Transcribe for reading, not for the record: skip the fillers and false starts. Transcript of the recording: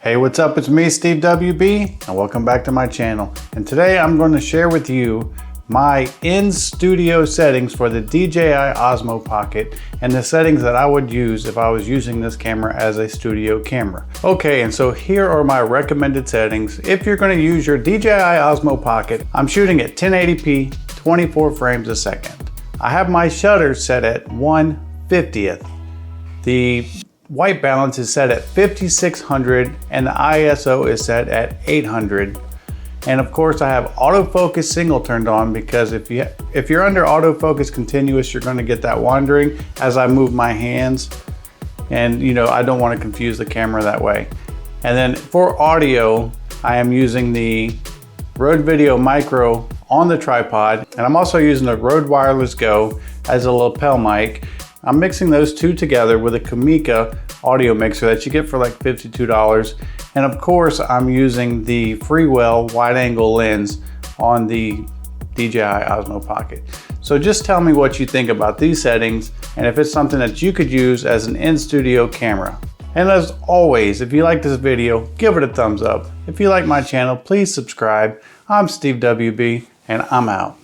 Hey, what's up? It's me, SteveWB, and welcome back to my channel. And today I'm going to share with you my in-studio settings for the DJI Osmo Pocket and the settings that I would use if I was using this camera as a studio camera. Okay, and so here are my recommended settings. If you're going to use your DJI Osmo Pocket, I'm shooting at 1080p, 24 frames a second. I have my shutter set at 1/50th. The white balance is set at 5600 and the ISO is set at 800. And of course I have autofocus single turned on because if you're under autofocus continuous, you're going to get that wandering as I move my hands, and I don't want to confuse the camera that way. And then for audio, I am using the Rode Video Micro on the tripod, and I'm also using the Rode Wireless Go as a lapel mic. I'm mixing those two together with a Comica audio mixer that you get for like $52. And of course, I'm using the Freewell wide angle lens on the DJI Osmo Pocket. So just tell me what you think about these settings and if it's something that you could use as an in-studio camera. And as always, if you like this video, give it a thumbs up. If you like my channel, please subscribe. I'm SteveWB and I'm out.